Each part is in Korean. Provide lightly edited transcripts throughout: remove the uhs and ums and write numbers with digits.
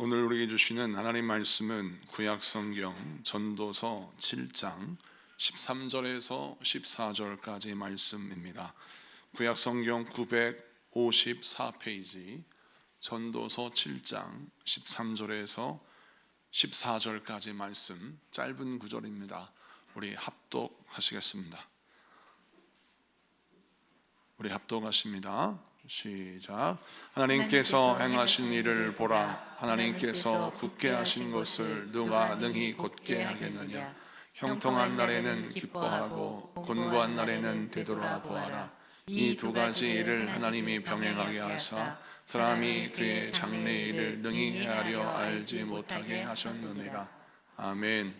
오늘 우리에게 주시는 하나님 말씀은 구약성경 전도서 7장 13절에서 14절까지 말씀입니다. 구약성경 954페이지 전도서 7장 13절에서 14절까지 말씀, 짧은 구절입니다. 우리 합독하시겠습니다. 우리 합독하십니다. 시작. 하나님께서 행하신 일을 보라. 하나님께서 굳게 하신 것을 누가 능히 곧게 하겠느냐. 형통한 날에는 기뻐하고 곤고한 날에는 되돌아 보아라. 이 두 가지 일을 하나님이 병행하게 하사 사람이 그의 장래 일을 능히 헤아려 알지 못하게 하셨느니라. 아멘.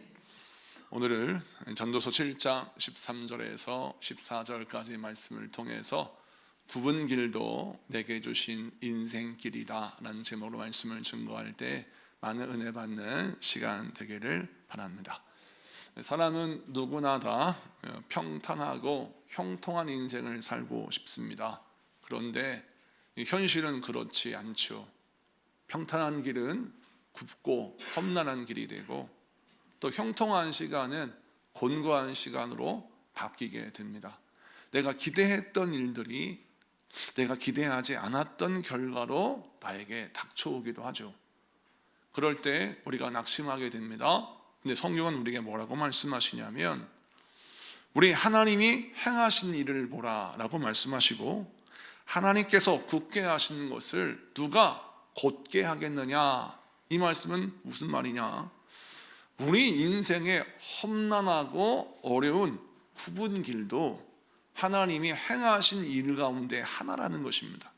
오늘은 전도서 7장 13절에서 14절까지 말씀을 통해서 굽은 길도 내게 주신 인생길이다 라는 제목으로 말씀을 증거할 때 많은 은혜 받는 시간 되기를 바랍니다. 사람은 누구나 다 평탄하고 형통한 인생을 살고 싶습니다. 그런데 현실은 그렇지 않죠. 평탄한 길은 굽고 험난한 길이 되고, 또 형통한 시간은 곤고한 시간으로 바뀌게 됩니다. 내가 기대했던 일들이 내가 기대하지 않았던 결과로 나에게 닥쳐오기도 하죠. 그럴 때 우리가 낙심하게 됩니다. 근데 성경은 우리에게 뭐라고 말씀하시냐면, 우리 하나님이 행하신 일을 보라 라고 말씀하시고, 하나님께서 굳게 하신 것을 누가 곧게 하겠느냐, 이 말씀은 무슨 말이냐. 우리 인생의 험난하고 어려운 굽은 길도 하나님이 행하신 일 가운데 하나라는 것입니다.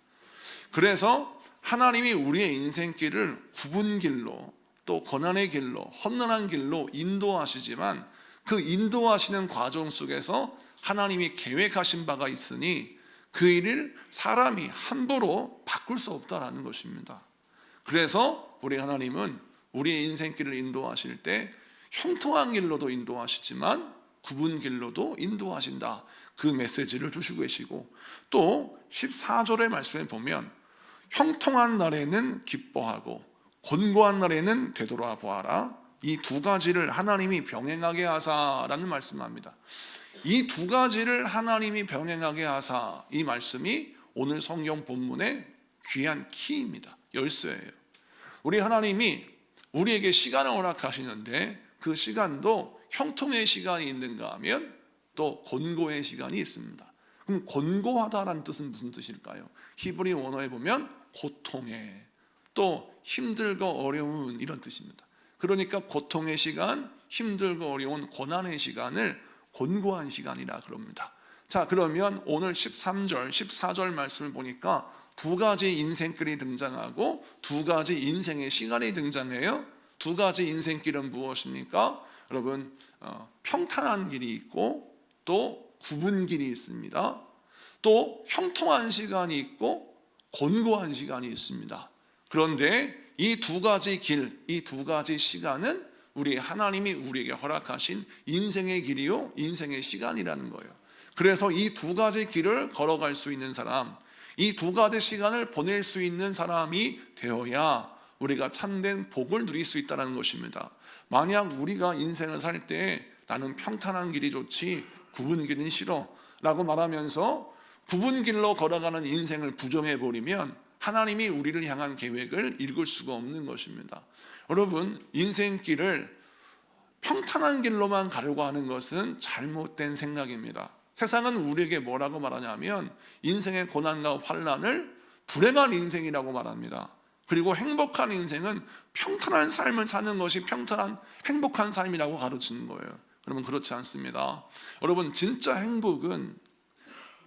그래서 하나님이 우리의 인생길을 굽은 길로, 또 고난의 길로, 험난한 길로 인도하시지만, 그 인도하시는 과정 속에서 하나님이 계획하신 바가 있으니 그 일을 사람이 함부로 바꿀 수 없다라는 것입니다. 그래서 우리 하나님은 우리의 인생길을 인도하실 때 형통한 길로도 인도하시지만 굽은 길로도 인도하신다, 그 메시지를 주시고 계시고, 또 14절의 말씀에 보면 형통한 날에는 기뻐하고 곤고한 날에는 되돌아 보아라. 이 두 가지를 하나님이 병행하게 하사라는 말씀합니다. 이 두 가지를 하나님이 병행하게 하사, 이 말씀이 오늘 성경 본문의 귀한 키입니다. 열쇠예요. 우리 하나님이 우리에게 시간을 허락하시는데 그 시간도 형통의 시간이 있는가 하면 또 곤고의 시간이 있습니다. 그럼 곤고하다라는 뜻은 무슨 뜻일까요? 히브리 원어에 보면 고통에, 또 힘들고 어려운, 이런 뜻입니다. 그러니까 고통의 시간, 힘들고 어려운 고난의 시간을 곤고한 시간이라 그럽니다. 자, 그러면 오늘 13절, 14절 말씀을 보니까 두 가지 인생길이 등장하고 두 가지 인생의 시간이 등장해요. 두 가지 인생길은 무엇입니까? 여러분, 평탄한 길이 있고 또 굽은 길이 있습니다. 또 형통한 시간이 있고 곤고한 시간이 있습니다. 그런데 이 두 가지 길, 이 두 가지 시간은 우리 하나님이 우리에게 허락하신 인생의 길이요, 인생의 시간이라는 거예요. 그래서 이 두 가지 길을 걸어갈 수 있는 사람, 이 두 가지 시간을 보낼 수 있는 사람이 되어야 우리가 참된 복을 누릴 수 있다는 것입니다. 만약 우리가 인생을 살 때 나는 평탄한 길이 좋지 굽은 길은 싫어 라고 말하면서 굽은 길로 걸어가는 인생을 부정해버리면 하나님이 우리를 향한 계획을 읽을 수가 없는 것입니다. 여러분, 인생길을 평탄한 길로만 가려고 하는 것은 잘못된 생각입니다. 세상은 우리에게 뭐라고 말하냐면 인생의 고난과 환난을 불행한 인생이라고 말합니다. 그리고 행복한 인생은 평탄한 삶을 사는 것이 평탄한 행복한 삶이라고 가르치는 거예요. 여러분, 그렇지 않습니다. 여러분, 진짜 행복은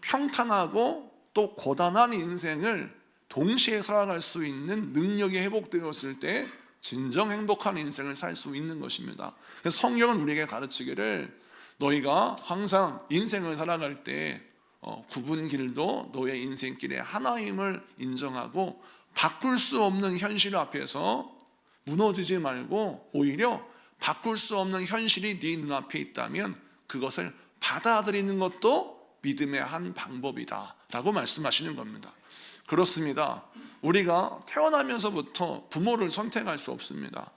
평탄하고 또 고단한 인생을 동시에 살아갈 수 있는 능력이 회복되었을 때 진정 행복한 인생을 살 수 있는 것입니다. 그래서 성경은 우리에게 가르치기를, 너희가 항상 인생을 살아갈 때 굽은 길도 너의 인생길의 하나임을 인정하고 바꿀 수 없는 현실 앞에서 무너지지 말고, 오히려 바꿀 수 없는 현실이 네 눈앞에 있다면 그것을 받아들이는 것도 믿음의 한 방법이다 라고 말씀하시는 겁니다. 그렇습니다. 우리가 태어나면서부터 부모를 선택할 수 없습니다.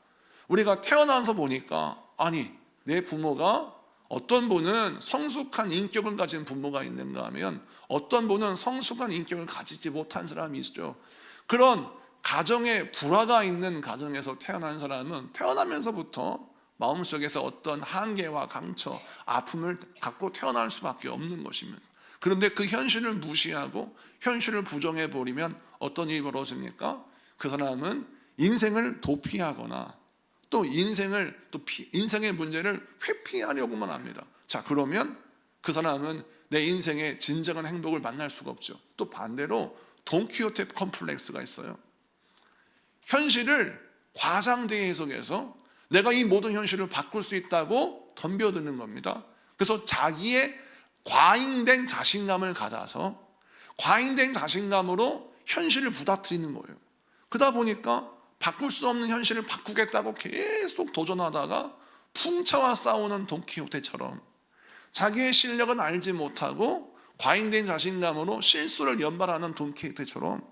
우리가 태어나서 보니까 아니 내 부모가 어떤 분은 성숙한 인격을 가진 부모가 있는가 하면 어떤 분은 성숙한 인격을 가지지 못한 사람이 있죠. 그런 가정에 불화가 있는 가정에서 태어난 사람은 태어나면서부터 마음속에서 어떤 한계와 강처, 아픔을 갖고 태어날 수밖에 없는 것입니다. 그런데 그 현실을 무시하고 현실을 부정해버리면 어떤 일이 벌어집니까? 그 사람은 인생을 도피하거나 또 인생의 문제를 회피하려고만 합니다. 자, 그러면 그 사람은 내 인생의 진정한 행복을 만날 수가 없죠. 또 반대로 돈키호테 컴플렉스가 있어요. 현실을 과장되게 해석해서 내가 이 모든 현실을 바꿀 수 있다고 덤벼드는 겁니다. 그래서 자기의 과잉된 자신감을 가져서 과잉된 자신감으로 현실을 부닥뜨리는 거예요. 그러다 보니까 바꿀 수 없는 현실을 바꾸겠다고 계속 도전하다가 풍차와 싸우는 돈키호테처럼 자기의 실력은 알지 못하고 과잉된 자신감으로 실수를 연발하는 돈키호테처럼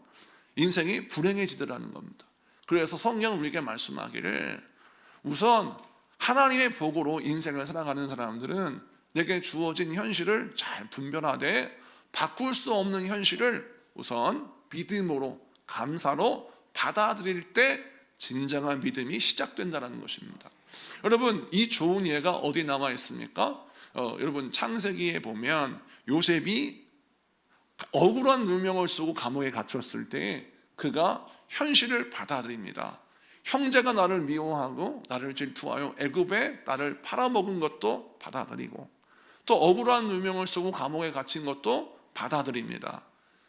인생이 불행해지더라는 겁니다. 그래서 성경은 우리에게 말씀하기를 우선 하나님의 복으로 인생을 살아가는 사람들은 내게 주어진 현실을 잘 분별하되 바꿀 수 없는 현실을 우선 믿음으로 감사로 받아들일 때 진정한 믿음이 시작된다는 것입니다. 여러분, 이 좋은 예가 어디 나와 있습니까? 여러분, 창세기에 보면 요셉이 억울한 누명을 쓰고 감옥에 갇혔을 때 그가 현실을 받아들입니다. 형제가 나를 미워하고 나를 질투하여 애굽에 나를 팔아먹은 것도 받아들이고 또 억울한 누명을 쓰고 감옥에 갇힌 것도 받아들입니다.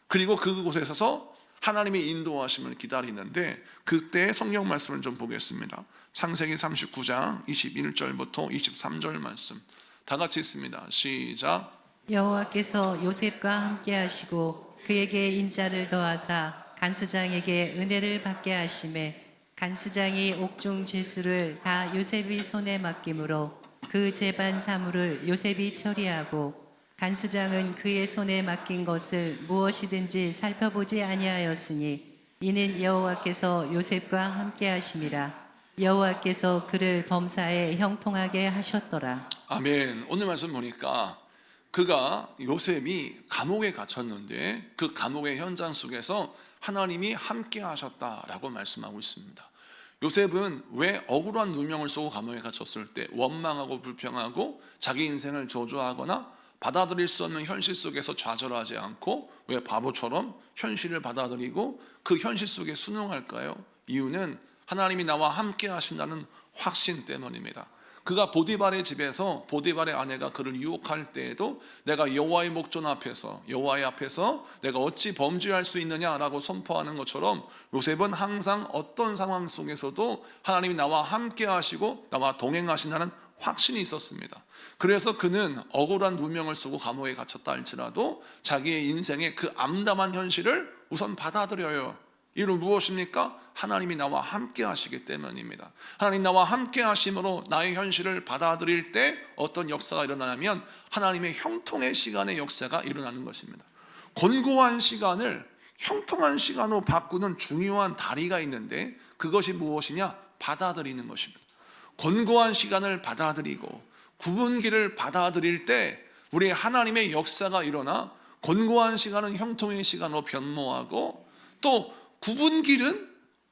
그리고 그곳에 서서 하나님의 인도하심을 기다리는데 그때의 성경 말씀을 좀 보겠습니다. 창세기 39장 21절부터 23절 말씀 다 같이 읽습니다. 시작. 여호와께서 요셉과 함께 하시고 그에게 인자를 더하사 간수장에게 은혜를 받게 하시매 간수장이 옥중 죄수를 다 요셉의 손에 맡김으로 그 재반 사물을 요셉이 처리하고 간수장은 그의 손에 맡긴 것을 무엇이든지 살펴보지 아니하였으니 이는 여호와께서 요셉과 함께 하심이라. 여호와께서 그를 범사에 형통하게 하셨더라. 아멘. 오늘 말씀 보니까 그가 요셉이 감옥에 갇혔는데 그 감옥의 현장 속에서 하나님이 함께 하셨다라고 말씀하고 있습니다. 요셉은 왜 억울한 누명을 쓰고 감옥에 갇혔을 때 원망하고 불평하고 자기 인생을 저주하거나 받아들일 수 없는 현실 속에서 좌절하지 않고 왜 바보처럼 현실을 받아들이고 그 현실 속에 순응할까요? 이유는 하나님이 나와 함께 하신다는 확신 때문입니다. 그가 보디발의 집에서 보디발의 아내가 그를 유혹할 때에도 내가 여호와의 목전 앞에서 여호와의 앞에서 내가 어찌 범죄할 수 있느냐라고 선포하는 것처럼 요셉은 항상 어떤 상황 속에서도 하나님이 나와 함께 하시고 나와 동행하신다는 확신이 있었습니다. 그래서 그는 억울한 누명을 쓰고 감옥에 갇혔다 할지라도 자기의 인생의 그 암담한 현실을 우선 받아들여요. 이는 무엇입니까? 하나님이 나와 함께 하시기 때문입니다. 하나님 나와 함께 하심으로 나의 현실을 받아들일 때 어떤 역사가 일어나냐면 하나님의 형통의 시간의 역사가 일어나는 것입니다. 곤고한 시간을 형통한 시간으로 바꾸는 중요한 다리가 있는데 그것이 무엇이냐? 받아들이는 것입니다. 곤고한 시간을 받아들이고 구분기를 받아들일 때 우리 하나님의 역사가 일어나 곤고한 시간은 형통의 시간으로 변모하고 또 구분길은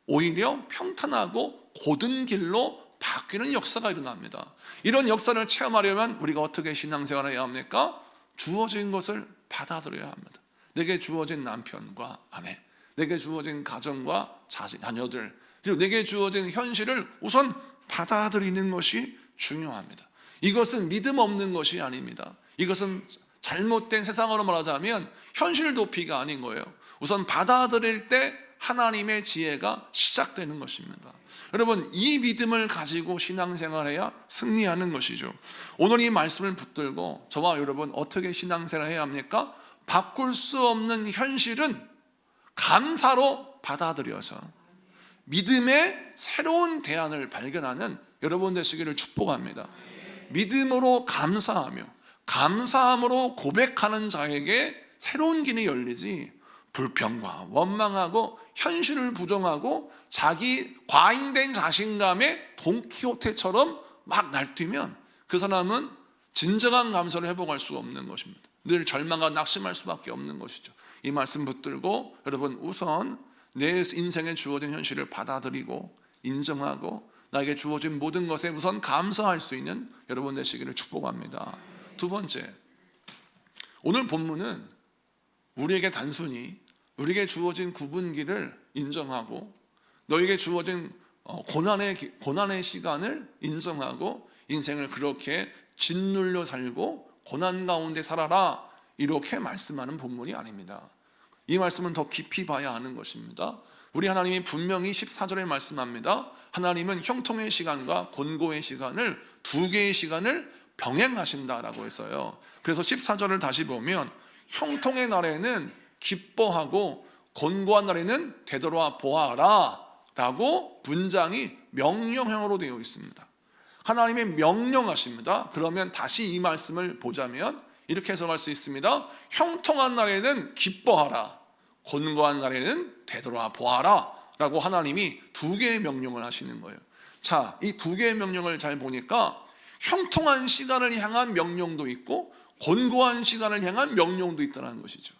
오히려 평탄하고 고든 길로 바뀌는 역사가 일어납니다. 이런 역사를 체험하려면 우리가 어떻게 신앙생활을 해야 합니까? 주어진 것을 받아들여야 합니다. 내게 주어진 남편과 아내, 내게 주어진 가정과 자녀들, 그리고 내게 주어진 현실을 우선 받아들이는 것이 중요합니다. 이것은 믿음 없는 것이 아닙니다. 이것은 잘못된 세상으로 말하자면 현실 도피가 아닌 거예요. 우선 받아들일 때 하나님의 지혜가 시작되는 것입니다. 여러분, 이 믿음을 가지고 신앙생활해야 승리하는 것이죠. 오늘 이 말씀을 붙들고 저와 여러분 어떻게 신앙생활을 해야 합니까? 바꿀 수 없는 현실은 감사로 받아들여서 믿음의 새로운 대안을 발견하는 여러분 되시기를 축복합니다. 믿음으로 감사하며 감사함으로 고백하는 자에게 새로운 길이 열리지 불평과 원망하고 현실을 부정하고 자기 과잉된 자신감에 돈키호테처럼 막 날뛰면 그 사람은 진정한 감사를 회복할 수 없는 것입니다. 늘 절망과 낙심할 수밖에 없는 것이죠. 이 말씀 붙들고 여러분 우선 내 인생에 주어진 현실을 받아들이고 인정하고 나에게 주어진 모든 것에 우선 감사할 수 있는 여러분 되시기를 축복합니다. 두 번째, 오늘 본문은 우리에게 단순히 우리에게 주어진 구분기를 인정하고 너에게 주어진 고난의 시간을 인정하고 인생을 그렇게 짓눌려 살고 고난 가운데 살아라 이렇게 말씀하는 본문이 아닙니다. 이 말씀은 더 깊이 봐야 하는 것입니다. 우리 하나님이 분명히 14절에 말씀합니다. 하나님은 형통의 시간과 곤고의 시간을 두 개의 시간을 병행하신다라고 했어요. 그래서 14절을 다시 보면 형통의 날에는 기뻐하고 곤고한 날에는 되돌아 보아라 라고 문장이 명령형으로 되어 있습니다. 하나님의 명령하십니다. 그러면 다시 이 말씀을 보자면 이렇게 해석할 수 있습니다. 형통한 날에는 기뻐하라, 곤고한 날에는 되돌아 보아라 라고 하나님이 두 개의 명령을 하시는 거예요. 자, 이 두 개의 명령을 잘 보니까 형통한 시간을 향한 명령도 있고 곤고한 시간을 향한 명령도 있다는 것이죠.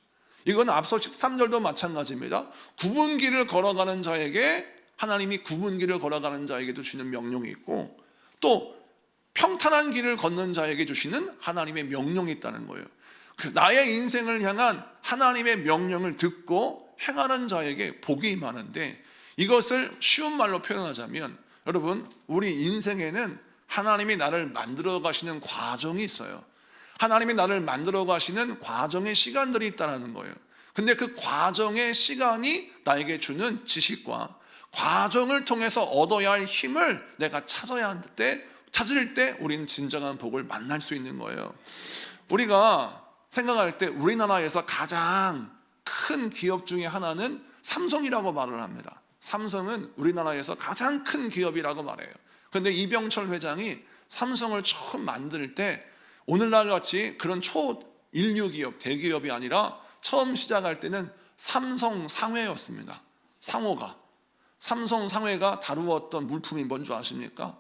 이건 앞서 13절도 마찬가지입니다. 구분기를 걸어가는 자에게 하나님이 구분기를 걸어가는 자에게도 주시는 명령이 있고 또 평탄한 길을 걷는 자에게 주시는 하나님의 명령이 있다는 거예요. 나의 인생을 향한 하나님의 명령을 듣고 행하는 자에게 복이 많은데 이것을 쉬운 말로 표현하자면 여러분 우리 인생에는 하나님이 나를 만들어 가시는 과정이 있어요. 하나님이 나를 만들어 가시는 과정의 시간들이 있다는 거예요. 근데 그 과정의 시간이 나에게 주는 지식과 과정을 통해서 얻어야 할 힘을 내가 찾을 때 우리는 진정한 복을 만날 수 있는 거예요. 우리가 생각할 때 우리나라에서 가장 큰 기업 중에 하나는 삼성이라고 말을 합니다. 삼성은 우리나라에서 가장 큰 기업이라고 말해요. 그런데 이병철 회장이 삼성을 처음 만들 때 오늘날 같이 그런 초인류 기업, 대기업이 아니라 처음 시작할 때는 삼성 상회였습니다. 상호가. 삼성 상회가 다루었던 물품이 뭔지 아십니까?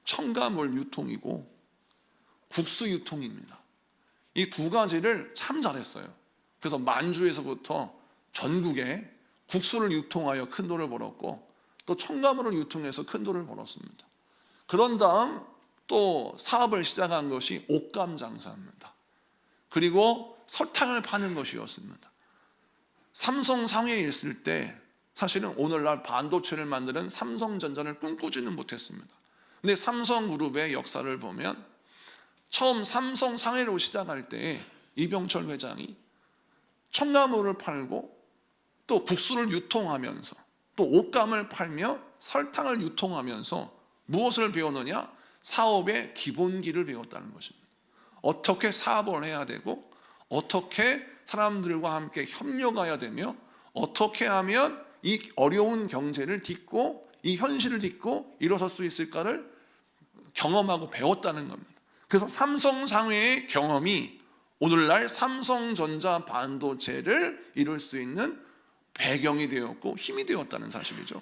첨가물 유통이고 국수 유통입니다. 이 두 가지를 참 잘했어요. 그래서 만주에서부터 전국에 국수를 유통하여 큰 돈을 벌었고 또 첨가물을 유통해서 큰 돈을 벌었습니다. 그런 다음 또 사업을 시작한 것이 옷감 장사입니다. 그리고 설탕을 파는 것이었습니다. 삼성 상회에 있을 때 사실은 오늘날 반도체를 만드는 삼성전자를 꿈꾸지는 못했습니다. 근데 삼성그룹의 역사를 보면 처음 삼성 상회로 시작할 때 이병철 회장이 첨가물을 팔고 또 국수를 유통하면서 또 옷감을 팔며 설탕을 유통하면서 무엇을 배우느냐? 사업의 기본기를 배웠다는 것입니다. 어떻게 사업을 해야 되고 어떻게 사람들과 함께 협력해야 되며 어떻게 하면 이 어려운 경제를 딛고 이 현실을 딛고 일어설 수 있을까를 경험하고 배웠다는 겁니다. 그래서 삼성 상회의 경험이 오늘날 삼성전자 반도체를 이룰 수 있는 배경이 되었고 힘이 되었다는 사실이죠.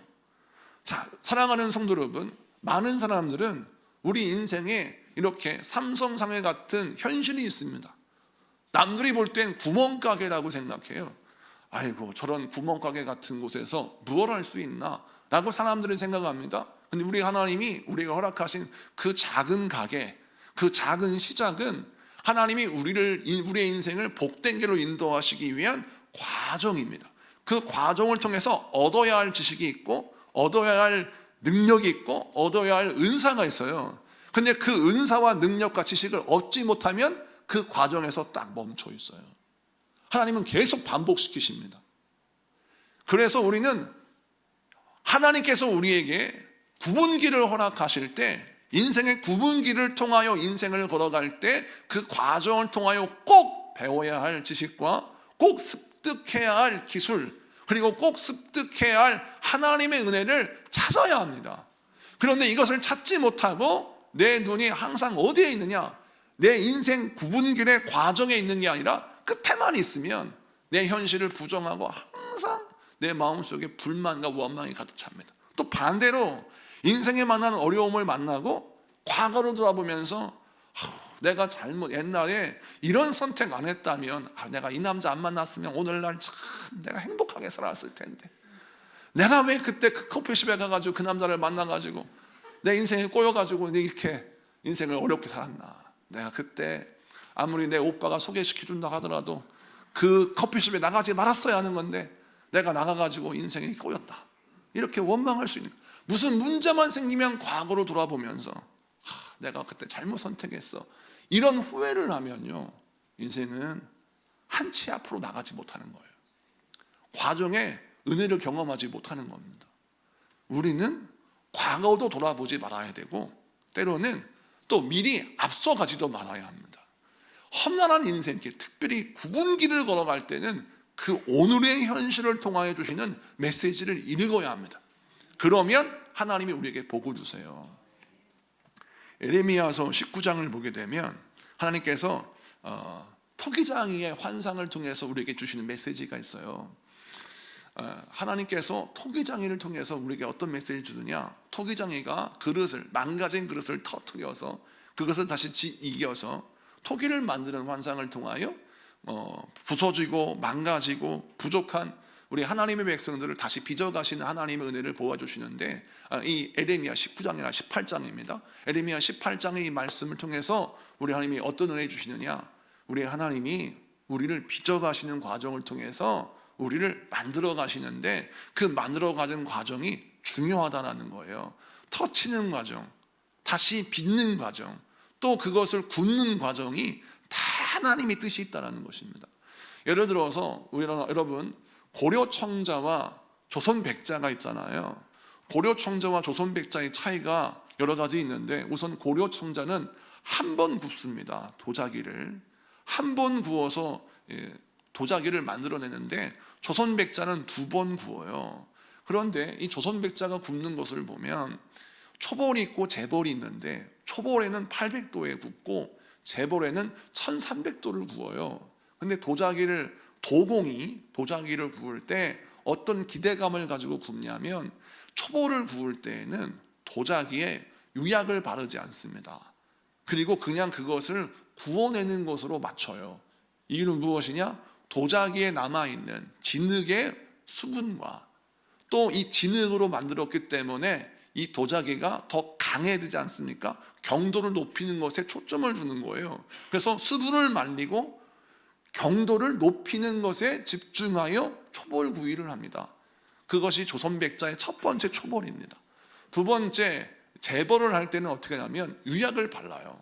자, 사랑하는 성도 여러분, 많은 사람들은 우리 인생에 이렇게 삼성 상회 같은 현실이 있습니다. 남들이 볼 땐 구멍가게라고 생각해요. 아이고 저런 구멍가게 같은 곳에서 무엇을 할 수 있나 라고 사람들은 생각합니다. 근데 우리 하나님이 우리가 허락하신 그 작은 가게, 그 작은 시작은 하나님이 우리의 인생을 복된 길로 인도하시기 위한 과정입니다. 그 과정을 통해서 얻어야 할 지식이 있고 얻어야 할 능력이 있고 얻어야 할 은사가 있어요. 근데 그 은사와 능력과 지식을 얻지 못하면 그 과정에서 딱 멈춰 있어요. 하나님은 계속 반복시키십니다. 그래서 우리는 하나님께서 우리에게 구분기를 허락하실 때 인생의 구분기를 통하여 인생을 걸어갈 때 그 과정을 통하여 꼭 배워야 할 지식과 꼭 습득해야 할 기술 그리고 꼭 습득해야 할 하나님의 은혜를 찾아야 합니다. 그런데 이것을 찾지 못하고 내 눈이 항상 어디에 있느냐? 내 인생 구분길의 과정에 있는 게 아니라 끝에만 있으면 내 현실을 부정하고 항상 내 마음속에 불만과 원망이 가득 찹니다. 또 반대로 인생에 만나는 어려움을 만나고 과거를 돌아보면서 내가 옛날에 이런 선택 안 했다면 내가 이 남자 안 만났으면 오늘날 참 내가 행복하게 살았을 텐데, 내가 왜 그때 그 커피숍에 가가지고 그 남자를 만나가지고 내 인생에 꼬여가지고 이렇게 인생을 어렵게 살았나. 내가 그때 아무리 내 오빠가 소개시켜준다 하더라도 그 커피숍에 나가지 말았어야 하는 건데 내가 나가가지고 인생에 꼬였다, 이렇게 원망할 수 있는, 무슨 문제만 생기면 과거로 돌아보면서 내가 그때 잘못 선택했어, 이런 후회를 하면요, 인생은 한치 앞으로 나가지 못하는 거예요. 과정에 은혜를 경험하지 못하는 겁니다. 우리는 과거도 돌아보지 말아야 되고 때로는 또 미리 앞서가지도 말아야 합니다. 험난한 인생길, 특별히 구분길을 걸어갈 때는 그 오늘의 현실을 통하여 주시는 메시지를 읽어야 합니다. 그러면 하나님이 우리에게 복을 주세요. 에레미야서 19장을 보게 되면 하나님께서 토기장이의 환상을 통해서 우리에게 주시는 메시지가 있어요. 하나님께서 토기장이를 통해서 우리에게 어떤 메시지를 주느냐, 토기장이가 망가진 그릇을 터뜨려서 그것을 다시 이겨서 토기를 만드는 환상을 통하여 부서지고 망가지고 부족한 우리 하나님의 백성들을 다시 빚어가시는 하나님의 은혜를 보아주시는데, 이 에레미야 19장이나 18장입니다. 에레미야 18장의 이 말씀을 통해서 우리 하나님이 어떤 은혜 주시느냐, 우리 하나님이 우리를 빚어가시는 과정을 통해서 우리를 만들어 가시는데 그 만들어 가는 과정이 중요하다는 거예요. 터치는 과정, 다시 빚는 과정, 또 그것을 굽는 과정이 다 하나님의 뜻이 있다는 것입니다. 예를 들어서 여러분, 고려 청자와 조선 백자가 있잖아요. 고려 청자와 조선 백자의 차이가 여러 가지 있는데, 우선 고려 청자는 한 번 굽습니다. 도자기를 한 번 구워서 도자기를 만들어내는데, 조선 백자는 2번 구워요. 그런데 이 조선 백자가 굽는 것을 보면 초벌이 있고 재벌이 있는데, 초벌에는 800도에 굽고 재벌에는 1300도를 구워요. 근데 도공이 도자기를 구울 때 어떤 기대감을 가지고 굽냐면, 초벌을 구울 때에는 도자기에 유약을 바르지 않습니다. 그리고 그냥 그것을 구워내는 것으로 맞춰요. 이유는 무엇이냐? 도자기에 남아있는 진흙의 수분과 또 이 진흙으로 만들었기 때문에 이 도자기가 더 강해지지 않습니까? 경도를 높이는 것에 초점을 두는 거예요. 그래서 수분을 말리고 경도를 높이는 것에 집중하여 초벌 구이를 합니다. 그것이 조선 백자의 첫 번째 초벌입니다. 두 번째, 재벌을 할 때는 어떻게 하냐면 유약을 발라요.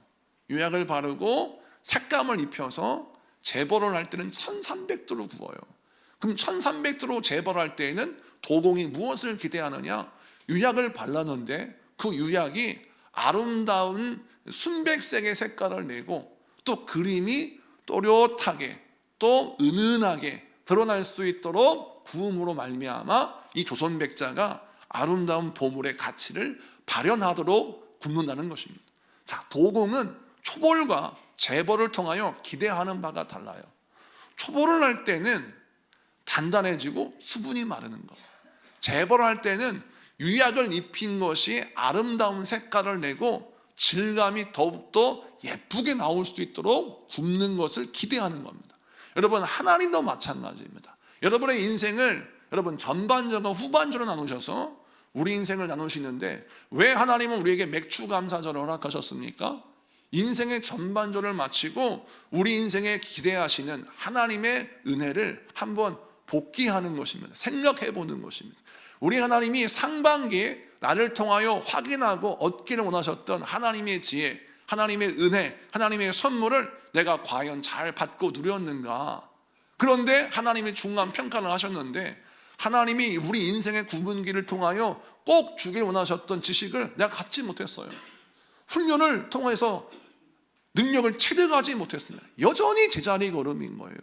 유약을 바르고 색감을 입혀서 재벌을 할 때는 1300도로 구워요. 그럼 1300도로 재벌할 때에는 도공이 무엇을 기대하느냐? 유약을 발랐는데 그 유약이 아름다운 순백색의 색깔을 내고 또 그림이 또렷하게 또 은은하게 드러날 수 있도록 구움으로 말미암아 이 조선 백자가 아름다운 보물의 가치를 발현하도록 굽는다는 것입니다. 자, 도공은 초벌과 재벌을 통하여 기대하는 바가 달라요. 초벌을 할 때는 단단해지고 수분이 마르는 것, 재벌을 할 때는 유약을 입힌 것이 아름다운 색깔을 내고 질감이 더욱더 예쁘게 나올 수 있도록 굽는 것을 기대하는 겁니다. 여러분, 하나님도 마찬가지입니다. 여러분의 인생을 여러분 전반전과 후반전으로 나누셔서 우리 인생을 나누시는데, 왜 하나님은 우리에게 맥주 감사절을 허락하셨습니까? 인생의 전반전을 마치고 우리 인생에 기대하시는 하나님의 은혜를 한번 복기하는 것입니다. 생각해 보는 것입니다. 우리 하나님이 상반기에 나를 통하여 확인하고 얻기를 원하셨던 하나님의 지혜, 하나님의 은혜, 하나님의 선물을 내가 과연 잘 받고 누렸는가? 그런데 하나님이 중간 평가를 하셨는데, 하나님이 우리 인생의 구분기를 통하여 꼭 주길 원하셨던 지식을 내가 갖지 못했어요. 훈련을 통해서 능력을 체득하지 못했습니다. 여전히 제자리 걸음인 거예요.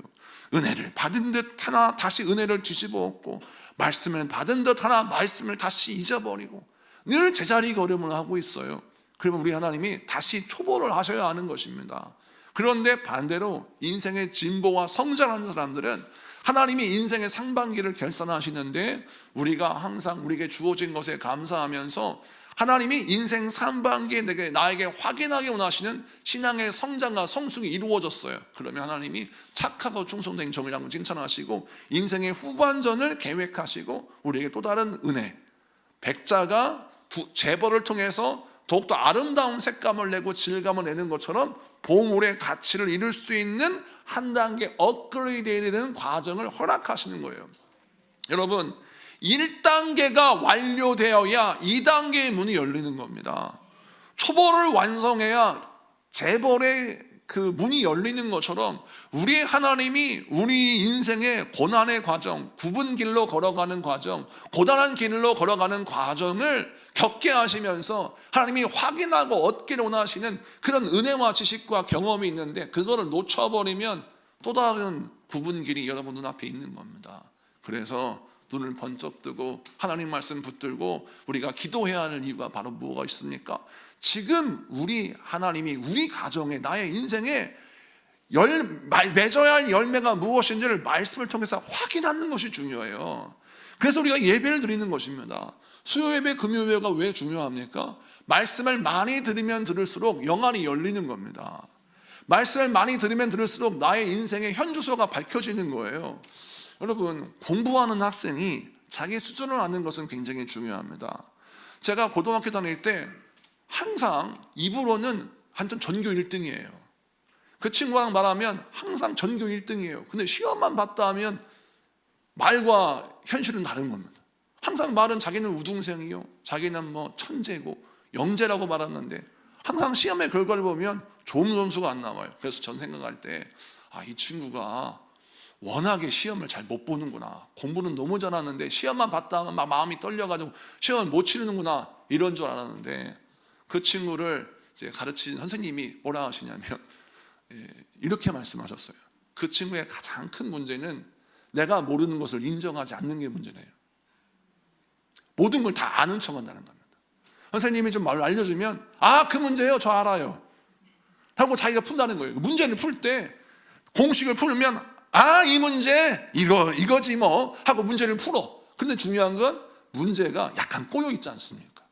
은혜를 받은 듯 하나 다시 은혜를 뒤집어 엎고, 말씀을 받은 듯 하나 말씀을 다시 잊어버리고 늘 제자리 걸음을 하고 있어요. 그러면 우리 하나님이 다시 초보를 하셔야 하는 것입니다. 그런데 반대로 인생의 진보와 성장하는 사람들은 하나님이 인생의 상반기를 결산하시는데 우리가 항상 우리에게 주어진 것에 감사하면서 하나님이 인생 상반기에 나에게 확인하게 원하시는 신앙의 성장과 성숙이 이루어졌어요. 그러면 하나님이 착하고 충성된 종이라고 칭찬하시고 인생의 후반전을 계획하시고 우리에게 또 다른 은혜, 백자가 재벌을 통해서 더욱더 아름다운 색감을 내고 질감을 내는 것처럼 보물의 가치를 이룰 수 있는 한 단계 업그레이드 되는 과정을 허락하시는 거예요. 여러분, 1단계가 완료되어야 2단계의 문이 열리는 겁니다. 초벌을 완성해야 재벌의 그 문이 열리는 것처럼 우리 하나님이 우리 인생의 고난의 과정, 굽은 길로 걸어가는 과정, 고단한 길로 걸어가는 과정을 겪게 하시면서 하나님이 확인하고 얻기를 원하시는 그런 은혜와 지식과 경험이 있는데 그거를 놓쳐버리면 또 다른 굽은 길이 여러분 눈앞에 있는 겁니다. 그래서 눈을 번쩍 뜨고 하나님 말씀 붙들고 우리가 기도해야 하는 이유가 바로 뭐가 있습니까? 지금 우리 하나님이 우리 가정에 나의 인생에 맺어야 할 열매가 무엇인지를 말씀을 통해서 확인하는 것이 중요해요. 그래서 우리가 예배를 드리는 것입니다. 수요 예배, 금요 예배가 왜 중요합니까? 말씀을 많이 들으면 들을수록 영안이 열리는 겁니다. 말씀을 많이 들으면 들을수록 나의 인생의 현주소가 밝혀지는 거예요. 여러분, 공부하는 학생이 자기 수준을 아는 것은 굉장히 중요합니다. 제가 고등학교 다닐 때 항상 입으로는 완전 전교 1등이에요. 그 친구랑 말하면 항상 전교 1등이에요. 근데 시험만 봤다 하면 말과 현실은 다른 겁니다. 항상 말은 자기는 우등생이요, 자기는 뭐 천재고 영재라고 말하는데 항상 시험의 결과를 보면 좋은 점수가 안 나와요. 그래서 전 생각할 때 이 친구가 워낙에 시험을 잘 못 보는구나, 공부는 너무 잘하는데 시험만 봤다 하면 막 마음이 떨려가지고 시험을 못 치르는구나, 이런 줄 알았는데 그 친구를 이제 가르친 선생님이 뭐라 하시냐면 이렇게 말씀하셨어요. 그 친구의 가장 큰 문제는 내가 모르는 것을 인정하지 않는 게 문제래요. 모든 걸 다 아는 척한다는 겁니다. 선생님이 좀 말을 알려주면 그 문제예요, 저 알아요 하고 자기가 푼다는 거예요. 문제를 풀 때 공식을 풀면 이 문제 이거지 뭐 하고 문제를 풀어. 근데 중요한 건 문제가 약간 꼬여 있지 않습니까?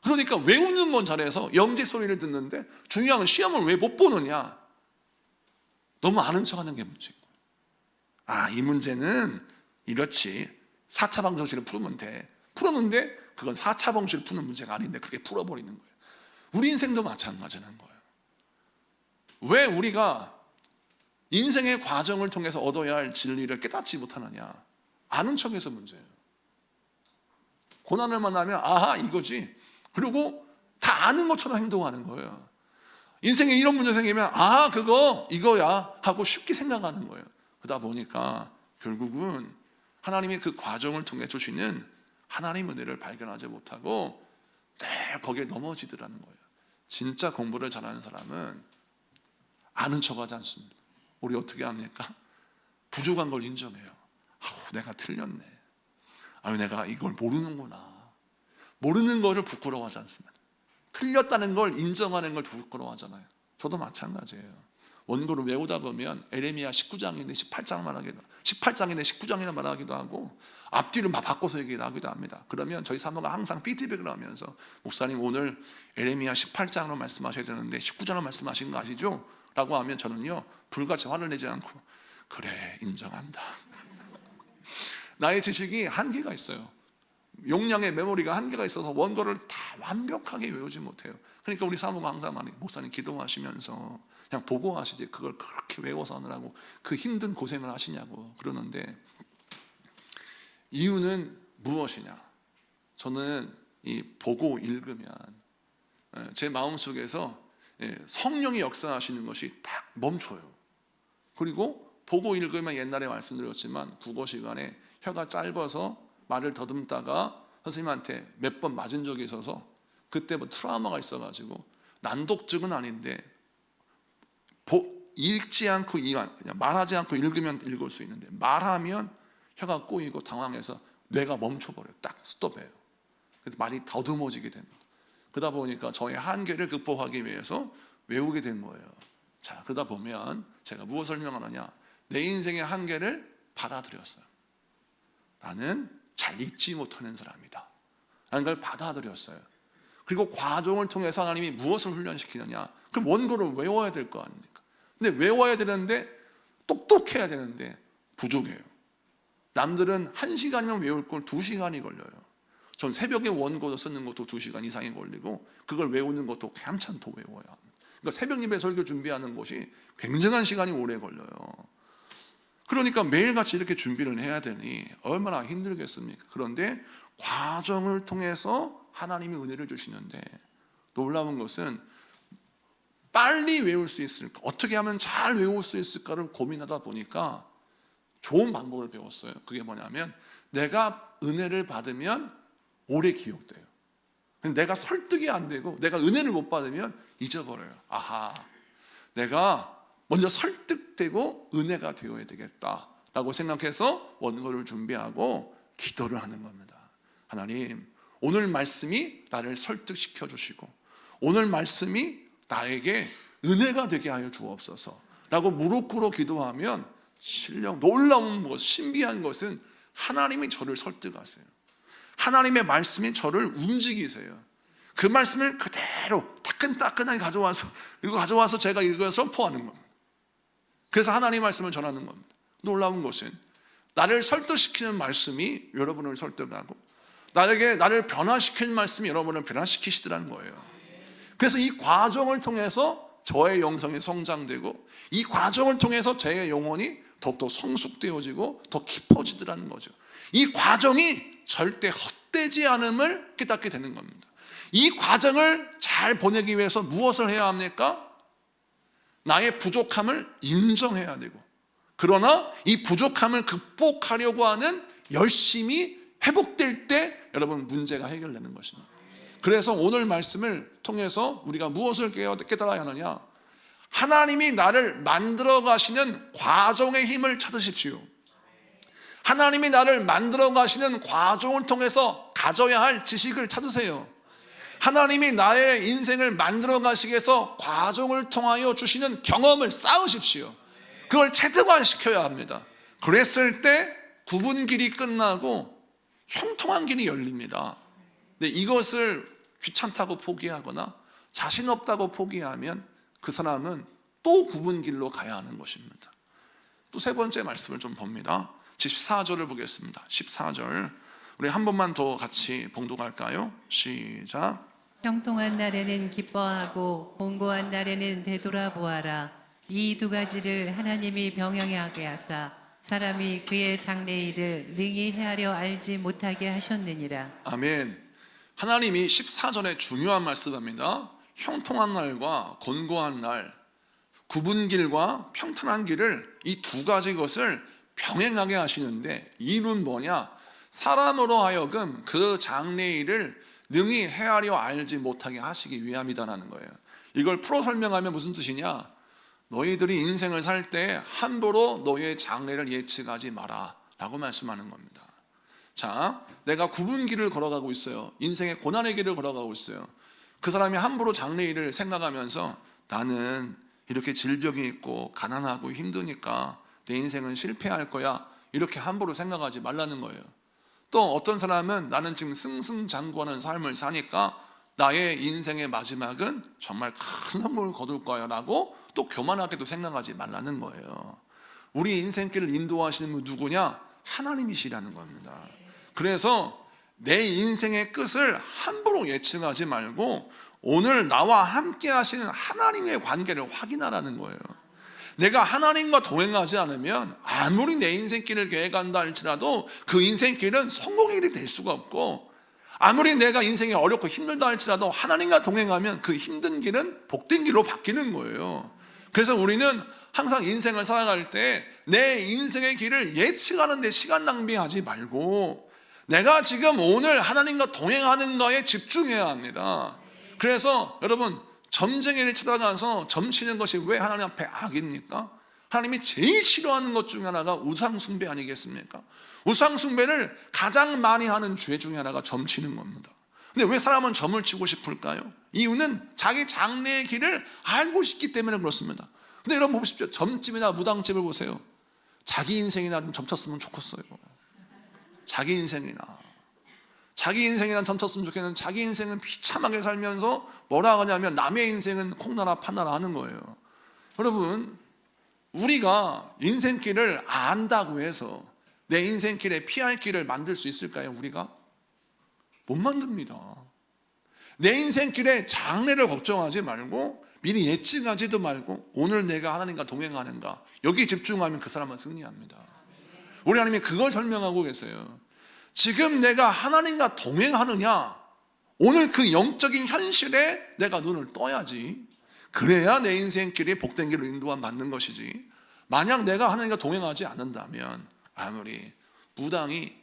그러니까 외우는 건 잘해서 영지 소리를 듣는데 중요한 건 시험을 왜 못 보느냐, 너무 아는 척하는 게 문제인 거예요. 이 문제는 이렇지, 4차 방정식을 풀면 돼. 풀었는데 그건 4차 방정식을 푸는 문제가 아닌데 그렇게 풀어버리는 거예요. 우리 인생도 마찬가지라는 거예요. 왜 우리가 인생의 과정을 통해서 얻어야 할 진리를 깨닫지 못하느냐? 아는 척해서 문제예요. 고난을 만나면 이거지, 그리고 다 아는 것처럼 행동하는 거예요. 인생에 이런 문제 생기면 그거 이거야 하고 쉽게 생각하는 거예요. 그러다 보니까 결국은 하나님의 그 과정을 통해 주시는 하나님 은혜를 발견하지 못하고 늘 거기에 넘어지더라는 거예요. 진짜 공부를 잘하는 사람은 아는 척하지 않습니다. 우리 어떻게 합니까? 부족한 걸 인정해요. 내가 틀렸네. 내가 이걸 모르는구나. 모르는 거를 부끄러워하지 않습니다. 틀렸다는 걸 인정하는 걸 부끄러워하잖아요. 저도 마찬가지예요. 원고를 외우다 보면 에레미야 19장인데 18장인데 19장이나 말하기도 하고 앞뒤를 막 바꿔서 얘기하기도 합니다. 그러면 저희 사모가 항상 피드백을 하면서 목사님 오늘 에레미야 18장으로 말씀하셔야 되는데 19장으로 말씀하신 거 아시죠? 라고 하면 저는요 불같이 화를 내지 않고 그래, 인정한다. 나의 지식이 한계가 있어요. 용량의 메모리가 한계가 있어서 원고를 다 완벽하게 외우지 못해요. 그러니까 우리 사모가 항상 말해요. 목사님 기도하시면서 그냥 보고 하시지 그걸 그렇게 외워서 하느라고 그 힘든 고생을 하시냐고 그러는데, 이유는 무엇이냐? 저는 이 보고 읽으면 제 마음속에서 성령이 역사하시는 것이 딱 멈춰요. 그리고 보고 읽으면 옛날에 말씀드렸지만 국어 시간에 혀가 짧아서 말을 더듬다가 선생님한테 몇 번 맞은 적이 있어서 그때 뭐 트라우마가 있어가지고 난독증은 아닌데 읽지 않고 그냥 말하지 않고 읽으면 읽을 수 있는데 말하면 혀가 꼬이고 당황해서 뇌가 멈춰버려요. 딱 스톱해요. 그래서 말이 더듬어지게 됩니다. 그러다 보니까 저의 한계를 극복하기 위해서 외우게 된 거예요. 자, 그러다 보면 제가 무엇을 설명하느냐, 내 인생의 한계를 받아들였어요. 나는 잘 읽지 못하는 사람이다 라는 걸 받아들였어요. 그리고 과정을 통해서 하나님이 무엇을 훈련시키느냐, 그럼 원고를 외워야 될 거 아닙니까? 근데 외워야 되는데, 똑똑해야 되는데 부족해요. 남들은 1시간이면 외울 걸 2시간이 걸려요. 전 새벽에 원고 쓰는 것도 2시간 이상이 걸리고, 그걸 외우는 것도 한참 더 외워야 합니다. 그러니까 새벽 예배 설교 준비하는 것이 굉장한 시간이 오래 걸려요. 그러니까 매일같이 이렇게 준비를 해야 되니 얼마나 힘들겠습니까? 그런데 과정을 통해서 하나님이 은혜를 주시는데, 놀라운 것은 빨리 외울 수 있을까, 어떻게 하면 잘 외울 수 있을까를 고민하다 보니까 좋은 방법을 배웠어요. 그게 뭐냐면, 내가 은혜를 받으면 오래 기억돼요. 내가 설득이 안 되고 내가 은혜를 못 받으면 잊어버려요. 아하, 내가 먼저 설득되고 은혜가 되어야 되겠다라고 생각해서 원고를 준비하고 기도를 하는 겁니다. 하나님, 오늘 말씀이 나를 설득시켜 주시고 오늘 말씀이 나에게 은혜가 되게 하여 주옵소서 라고 무릎 꿇어 기도하면, 놀라운 것, 신비한 것은 하나님이 저를 설득하세요. 하나님의 말씀이 저를 움직이세요. 그 말씀을 그대로 따끈따끈하게 가져와서 제가 이걸 선포하는 겁니다. 그래서 하나님의 말씀을 전하는 겁니다. 놀라운 것은 나를 설득시키는 말씀이 여러분을 설득하고, 나를 변화시키는 말씀이 여러분을 변화시키시더라는 거예요. 그래서 이 과정을 통해서 저의 영성이 성장되고, 이 과정을 통해서 제 영혼이 더욱더 성숙되어지고 더 깊어지더라는 거죠. 이 과정이 절대 헛되지 않음을 깨닫게 되는 겁니다. 이 과정을 잘 보내기 위해서 무엇을 해야 합니까? 나의 부족함을 인정해야 되고, 그러나 이 부족함을 극복하려고 하는 열심이 회복될 때 여러분 문제가 해결되는 것입니다. 그래서 오늘 말씀을 통해서 우리가 무엇을 깨달아야 하느냐, 하나님이 나를 만들어 가시는 과정의 힘을 찾으십시오. 하나님이 나를 만들어 가시는 과정을 통해서 가져야 할 지식을 찾으세요. 하나님이 나의 인생을 만들어 가시기 위해서 과정을 통하여 주시는 경험을 쌓으십시오. 그걸 체득화시켜야 합니다. 그랬을 때 굽은 길이 끝나고 형통한 길이 열립니다. 근데 이것을 귀찮다고 포기하거나 자신 없다고 포기하면 그 사람은 또 굽은 길로 가야 하는 것입니다. 또 세 번째 말씀을 좀 봅니다. 14절을 보겠습니다. 14절 우리 한 번만 더 같이 봉독할까요? 시작. 형통한 날에는 기뻐하고 공고한 날에는 되돌아보아라. 이 두 가지를 하나님이 병행하게 하사 사람이 그의 장래일을 능히 헤아려 알지 못하게 하셨느니라. 아멘. 하나님이 14절에 중요한 말씀입니다. 형통한 날과 곤고한 날, 굽은 길과 평탄한 길을, 이 두 가지 것을 병행하게 하시는데, 이유는 뭐냐? 사람으로 하여금 그 장래일을 능히 헤아려 알지 못하게 하시기 위함이다라는 거예요. 이걸 풀어 설명하면 무슨 뜻이냐? 너희들이 인생을 살 때 함부로 너희의 장래를 예측하지 마라 라고 말씀하는 겁니다. 자, 내가 굽은 길을 걸어가고 있어요. 인생의 고난의 길을 걸어가고 있어요. 그 사람이 함부로 장래일을 생각하면서 나는 이렇게 질병이 있고 가난하고 힘드니까 내 인생은 실패할 거야, 이렇게 함부로 생각하지 말라는 거예요. 또 어떤 사람은 나는 지금 승승장구하는 삶을 사니까 나의 인생의 마지막은 정말 큰 선물을 거둘 거야 라고 또 교만하게도 생각하지 말라는 거예요. 우리 인생길을 인도하시는 분 누구냐? 하나님이시라는 겁니다. 그래서 내 인생의 끝을 함부로 예측하지 말고 오늘 나와 함께 하시는 하나님의 관계를 확인하라는 거예요. 내가 하나님과 동행하지 않으면 아무리 내 인생길을 계획한다 할지라도 그 인생길은 성공의 길이 될 수가 없고, 아무리 내가 인생이 어렵고 힘들다 할지라도 하나님과 동행하면 그 힘든 길은 복된 길로 바뀌는 거예요. 그래서 우리는 항상 인생을 살아갈 때 내 인생의 길을 예측하는 데 시간 낭비하지 말고 내가 지금 오늘 하나님과 동행하는 거에 집중해야 합니다. 그래서 여러분, 점쟁이를 찾아가서 점치는 것이 왜 하나님 앞에 악입니까? 하나님이 제일 싫어하는 것 중에 하나가 우상숭배 아니겠습니까? 우상숭배를 가장 많이 하는 죄 중에 하나가 점치는 겁니다. 근데 왜 사람은 점을 치고 싶을까요? 이유는 자기 장래의 길을 알고 싶기 때문에 그렇습니다. 근데 여러분 보십시오. 점집이나 무당집을 보세요. 자기 인생이나 좀 점쳤으면 좋겠어요. 자기 인생이나 점쳤으면 좋겠는데 자기 인생은 비참하게 살면서 뭐라 하냐면 남의 인생은 콩나라 파나라 하는 거예요. 여러분, 우리가 인생길을 안다고 해서 내 인생길에 피할 길을 만들 수 있을까요? 우리가? 못 만듭니다. 내 인생길에 장래를 걱정하지 말고 미리 예측하지도 말고 오늘 내가 하나님과 동행하는가, 여기 집중하면 그 사람은 승리합니다. 우리 하나님이 그걸 설명하고 계세요. 지금 내가 하나님과 동행하느냐, 오늘 그 영적인 현실에 내가 눈을 떠야지. 그래야 내 인생길이 복된 길로 인도함 받는 것이지, 만약 내가 하나님과 동행하지 않는다면 아무리 무당이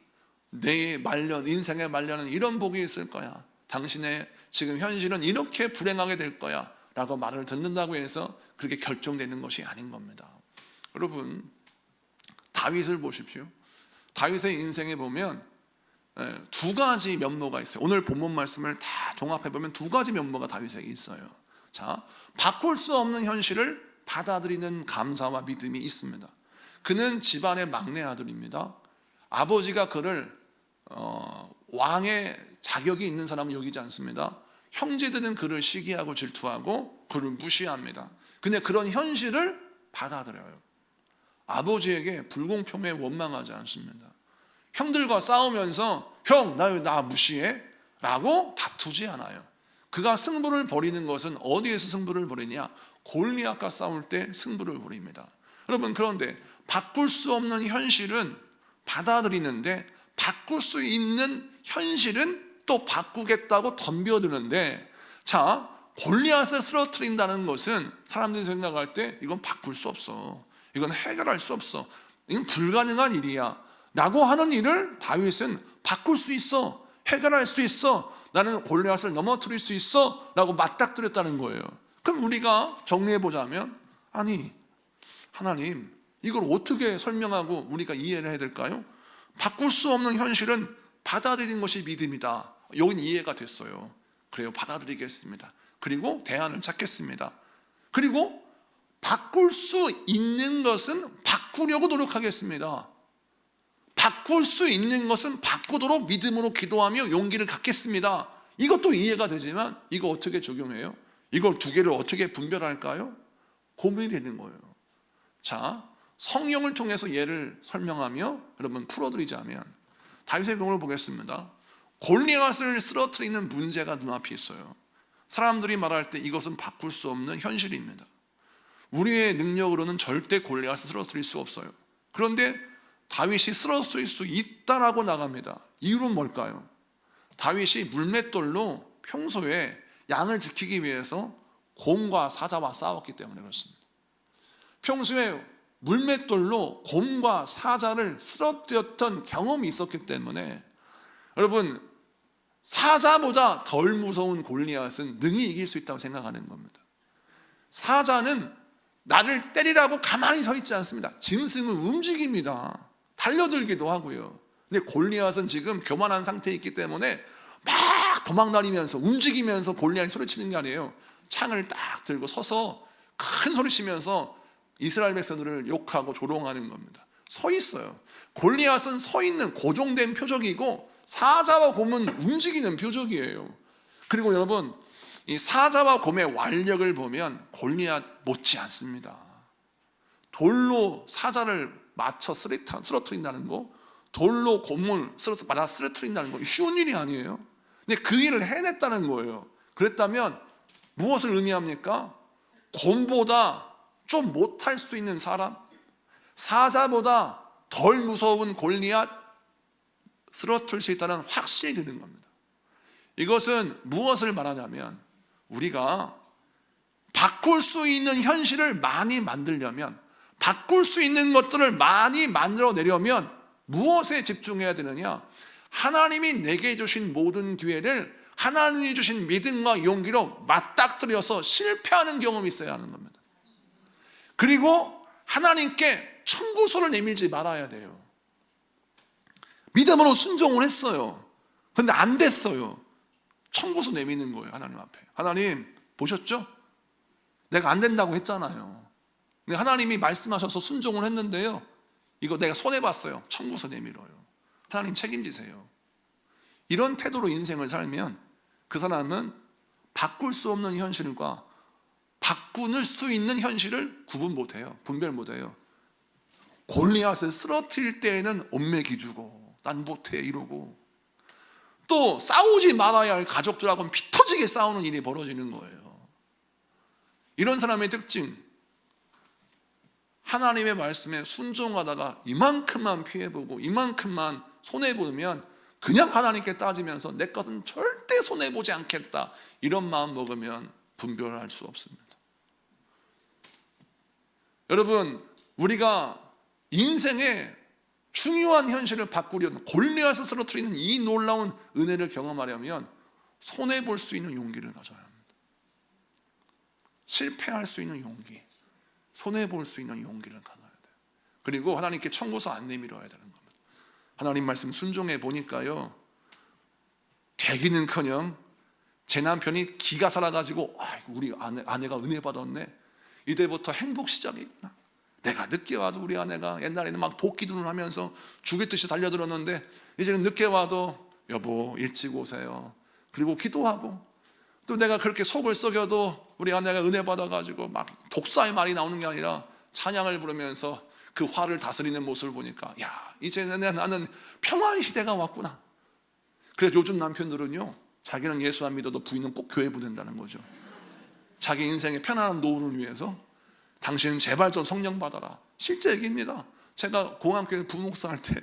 내 말년, 인생의 말년은 이런 복이 있을 거야, 당신의 지금 현실은 이렇게 불행하게 될 거야 라고 말을 듣는다고 해서 그렇게 결정되는 것이 아닌 겁니다. 여러분, 다윗을 보십시오. 다윗의 인생에 보면 두 가지 면모가 있어요. 오늘 본문 말씀을 다 종합해 보면 두 가지 면모가 다윗에게 있어요. 자, 바꿀 수 없는 현실을 받아들이는 감사와 믿음이 있습니다. 그는 집안의 막내 아들입니다. 아버지가 그를 왕의 자격이 있는 사람은 여기지 않습니다. 형제들은 그를 시기하고 질투하고 그를 무시합니다. 근데 그런 현실을 받아들여요. 아버지에게 불공평에 원망하지 않습니다. 형들과 싸우면서 형, 나 무시해? 라고 다투지 않아요. 그가 승부를 벌이는 것은 어디에서 승부를 벌이냐? 골리앗과 싸울 때 승부를 벌입니다. 여러분, 그런데 바꿀 수 없는 현실은 받아들이는데 바꿀 수 있는 현실은 또 바꾸겠다고 덤벼드는데, 자, 골리앗을 쓰러뜨린다는 것은 사람들이 생각할 때 이건 바꿀 수 없어, 이건 해결할 수 없어, 이건 불가능한 일이야 라고 하는 일을 다윗은 바꿀 수 있어, 해결할 수 있어, 나는 골리앗을 넘어뜨릴 수 있어 라고 맞닥뜨렸다는 거예요. 그럼 우리가 정리해보자면, 아니 하나님, 이걸 어떻게 설명하고 우리가 이해를 해야 될까요? 바꿀 수 없는 현실은 받아들이는 것이 믿음이다. 여긴 이해가 됐어요. 그래요, 받아들이겠습니다. 그리고 대안을 찾겠습니다. 그리고 바꿀 수 있는 것은 바꾸려고 노력하겠습니다. 바꿀 수 있는 것은 바꾸도록 믿음으로 기도하며 용기를 갖겠습니다. 이것도 이해가 되지만 이거 어떻게 적용해요? 이걸 두 개를 어떻게 분별할까요? 고민이 되는 거예요. 자, 성령을 통해서 예를 설명하며 여러분 풀어드리자면, 다윗의 경우를 보겠습니다. 골리앗을 쓰러뜨리는 문제가 눈앞에 있어요. 사람들이 말할 때 이것은 바꿀 수 없는 현실입니다. 우리의 능력으로는 절대 골리앗을 쓰러뜨릴 수 없어요. 그런데 다윗이 쓰러뜨릴 수 있다라고 나갑니다. 이유는 뭘까요? 다윗이 물맷돌로 평소에 양을 지키기 위해서 곰과 사자와 싸웠기 때문에 그렇습니다. 평소에 물맷돌로 곰과 사자를 쓰러뜨렸던 경험이 있었기 때문에, 여러분, 사자보다 덜 무서운 골리앗은 능히 이길 수 있다고 생각하는 겁니다. 사자는 나를 때리라고 가만히 서 있지 않습니다. 짐승은 움직입니다. 달려들기도 하고요. 근데 골리앗은 지금 교만한 상태에 있기 때문에 막 도망다니면서 움직이면서 골리앗이 소리치는 게 아니에요. 창을 딱 들고 서서 큰 소리 치면서 이스라엘 백성들을 욕하고 조롱하는 겁니다. 서 있어요. 골리앗은 서 있는 고정된 표적이고 사자와 곰은 움직이는 표적이에요. 그리고 여러분, 이 사자와 곰의 완력을 보면 골리앗 못지 않습니다. 돌로 사자를 맞춰 쓰러뜨린다는 거, 돌로 곰을 맞아 쓰러뜨린다는 거 쉬운 일이 아니에요. 근데 그 일을 해냈다는 거예요. 그랬다면 무엇을 의미합니까? 곰보다 좀 못할 수 있는 사람, 사자보다 덜 무서운 골리앗 쓰러뜨릴 수 있다는 확신이 드는 겁니다. 이것은 무엇을 말하냐면, 우리가 바꿀 수 있는 현실을 많이 만들려면, 바꿀 수 있는 것들을 많이 만들어내려면 무엇에 집중해야 되느냐? 하나님이 내게 주신 모든 기회를 하나님이 주신 믿음과 용기로 맞닥뜨려서 실패하는 경험이 있어야 하는 겁니다. 그리고 하나님께 청구서를 내밀지 말아야 돼요. 믿음으로 순종을 했어요. 근데 안 됐어요. 청구서 내미는 거예요. 하나님 앞에. 하나님 보셨죠? 내가 안 된다고 했잖아요. 근데 하나님이 말씀하셔서 순종을 했는데요, 이거 내가 손해봤어요. 청구서 내밀어요. 하나님 책임지세요. 이런 태도로 인생을 살면 그 사람은 바꿀 수 없는 현실과 바꿀 수 있는 현실을 구분 못해요. 분별 못해요. 골리앗을 쓰러뜨릴 때에는 옴매기주고 난 못해 이러고, 또 싸우지 말아야 할 가족들하고는 피 터지게 싸우는 일이 벌어지는 거예요. 이런 사람의 특징, 하나님의 말씀에 순종하다가 이만큼만 피해보고 이만큼만 손해보면 그냥 하나님께 따지면서 내 것은 절대 손해보지 않겠다, 이런 마음 먹으면 분별할 수 없습니다. 여러분, 우리가 인생의 중요한 현실을 바꾸려는, 골리앗을 쓰러뜨리는 이 놀라운 은혜를 경험하려면 손해볼 수 있는 용기를 가져야 합니다. 실패할 수 있는 용기, 손해볼 수 있는 용기를 가져야 돼요. 그리고 하나님께 청구서 안 내밀어야 되는 겁니다. 하나님 말씀 순종해 보니까요, 되기는커녕 제 남편이 기가 살아가지고 우리 아내가 은혜 받았네, 이때부터 행복 시작이구나. 내가 늦게 와도 우리 아내가 옛날에는 막 도끼눈을 하면서 죽였듯이 달려들었는데 이제는 늦게 와도 여보 일찍 오세요. 그리고 기도하고, 또 내가 그렇게 속을 썩여도 우리 아내가 은혜 받아가지고 막 독사의 말이 나오는 게 아니라 찬양을 부르면서 그 화를 다스리는 모습을 보니까, 야, 이제는 나는 평화의 시대가 왔구나. 그래서 요즘 남편들은요, 자기는 예수 안 믿어도 부인은 꼭 교회 보낸다는 거죠. 자기 인생의 편안한 노후를 위해서 당신은 제발 좀 성령 받아라. 실제 얘기입니다. 제가 공항교회 부목사할 때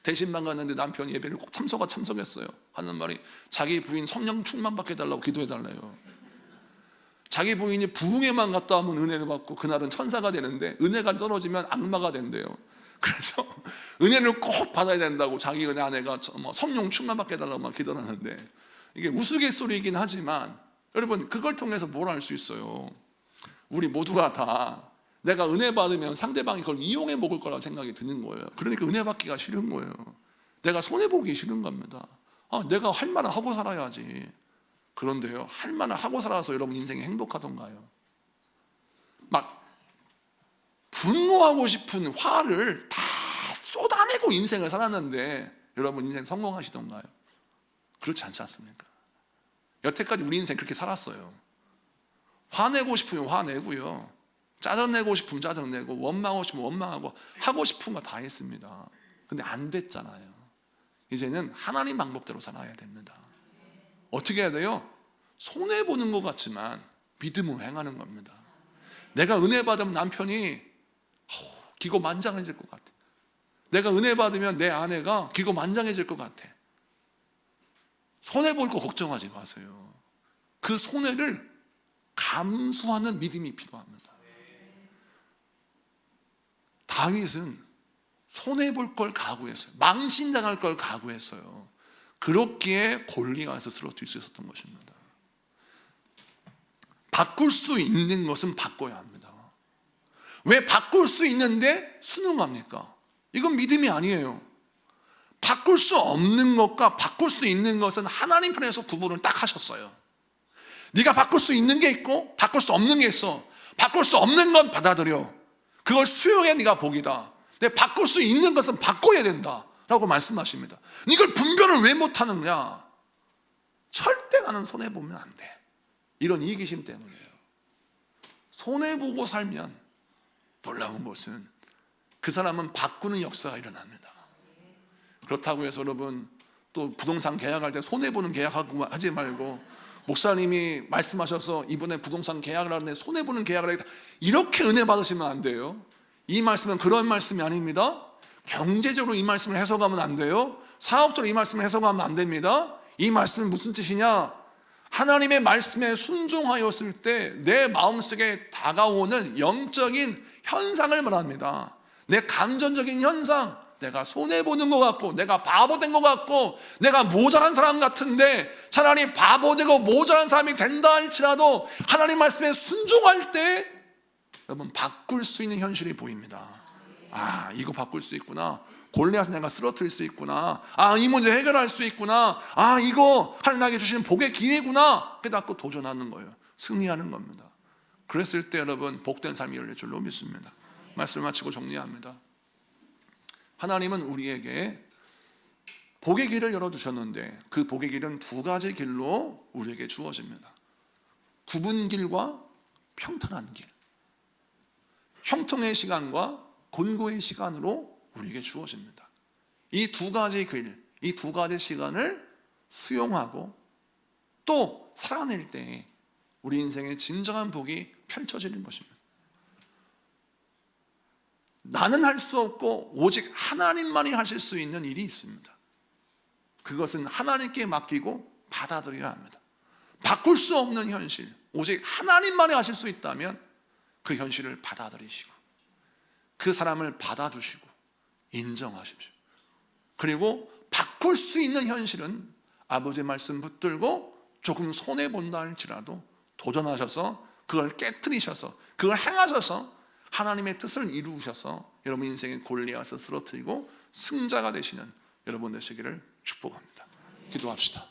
대신만 갔는데 남편이 예배를 꼭 참석했어요. 하는 말이 자기 부인 성령 충만 받게 해달라고 기도해달래요. 자기 부인이 부흥회만 갔다 오면 은혜를 받고 그날은 천사가 되는데 은혜가 떨어지면 악마가 된대요. 그래서 은혜를 꼭 받아야 된다고 자기 은혜 아내가 성령 충만 받게 해달라고 기도를 하는데, 이게 우스갯소리이긴 하지만 여러분, 그걸 통해서 뭘 알 수 있어요? 우리 모두가 다 내가 은혜 받으면 상대방이 그걸 이용해 먹을 거라고 생각이 드는 거예요. 그러니까 은혜 받기가 싫은 거예요. 내가 손해보기 싫은 겁니다. 내가 할 만한 하고 살아야지. 그런데요, 할 만한 하고 살아서 여러분 인생이 행복하던가요? 막 분노하고 싶은 화를 다 쏟아내고 인생을 살았는데 여러분 인생 성공하시던가요? 그렇지 않지 않습니까? 여태까지 우리 인생 그렇게 살았어요. 화내고 싶으면 화내고요, 짜증내고 싶으면 짜증내고, 원망하고 싶으면 원망하고, 하고 싶은 거 다 했습니다. 근데 안 됐잖아요. 이제는 하나님 방법대로 살아야 됩니다. 어떻게 해야 돼요? 손해보는 것 같지만 믿음으로 행하는 겁니다. 내가 은혜 받으면 남편이 기고만장해질 것 같아. 내가 은혜 받으면 내 아내가 기고만장해질 것 같아. 손해볼 거 걱정하지 마세요. 그 손해를 감수하는 믿음이 필요합니다. 다윗은 손해볼 걸 각오했어요. 망신당할 걸 각오했어요. 그렇기에 골리앗을 쓰러뜨릴 수 있었던 것입니다. 바꿀 수 있는 것은 바꿔야 합니다. 왜 바꿀 수 있는데 순응합니까? 이건 믿음이 아니에요. 바꿀 수 없는 것과 바꿀 수 있는 것은 하나님 편에서 구분을 딱 하셨어요. 네가 바꿀 수 있는 게 있고 바꿀 수 없는 게 있어. 바꿀 수 없는 건 받아들여. 그걸 수용해 네가 복이다. 근데 바꿀 수 있는 것은 바꿔야 된다 라고 말씀하십니다. 이걸 분별을 왜 못하느냐? 절대 나는 손해보면 안 돼, 이런 이기심 때문이에요. 손해보고 살면 놀라운 것은 그 사람은 바꾸는 역사가 일어납니다. 그렇다고 해서 여러분 또 부동산 계약할 때 손해보는 계약하고 하지 말고, 목사님이 말씀하셔서 이번에 부동산 계약을 하는데 손해보는 계약을 하겠다, 이렇게 은혜 받으시면 안 돼요. 이 말씀은 그런 말씀이 아닙니다. 경제적으로 이 말씀을 해석하면 안 돼요. 사업적으로 이 말씀을 해석하면 안 됩니다. 이 말씀은 무슨 뜻이냐? 하나님의 말씀에 순종하였을 때 내 마음속에 다가오는 영적인 현상을 말합니다. 내 감정적인 현상, 내가 손해보는 것 같고, 내가 바보된 것 같고, 내가 모자란 사람 같은데 차라리 바보되고 모자란 사람이 된다 할지라도 하나님 말씀에 순종할 때 여러분 바꿀 수 있는 현실이 보입니다. 이거 바꿀 수 있구나. 골리앗을 내가 쓰러뜨릴 수 있구나. 이 문제 해결할 수 있구나. 이거 하나님 나에게 주시는 복의 기회구나. 깨닫고 도전하는 거예요. 승리하는 겁니다. 그랬을 때 여러분 복된 삶이 열릴 줄로 믿습니다. 말씀을 마치고 정리합니다. 하나님은 우리에게 복의 길을 열어주셨는데 그 복의 길은 두 가지 길로 우리에게 주어집니다. 굽은 길과 평탄한 길, 형통의 시간과 곤고의 시간으로 우리에게 주어집니다. 이 두 가지 길, 이 두 가지 시간을 수용하고 또 살아낼 때에 우리 인생의 진정한 복이 펼쳐지는 것입니다. 나는 할 수 없고 오직 하나님만이 하실 수 있는 일이 있습니다. 그것은 하나님께 맡기고 받아들여야 합니다. 바꿀 수 없는 현실, 오직 하나님만이 하실 수 있다면 그 현실을 받아들이시고 그 사람을 받아주시고 인정하십시오. 그리고 바꿀 수 있는 현실은 아버지의 말씀 붙들고 조금 손해본다 할지라도 도전하셔서 그걸 깨트리셔서 그걸 행하셔서 하나님의 뜻을 이루셔서 여러분 인생의 골리앗을 쓰러뜨리고 승자가 되시는 여러분 되시기를 축복합니다. 기도합시다.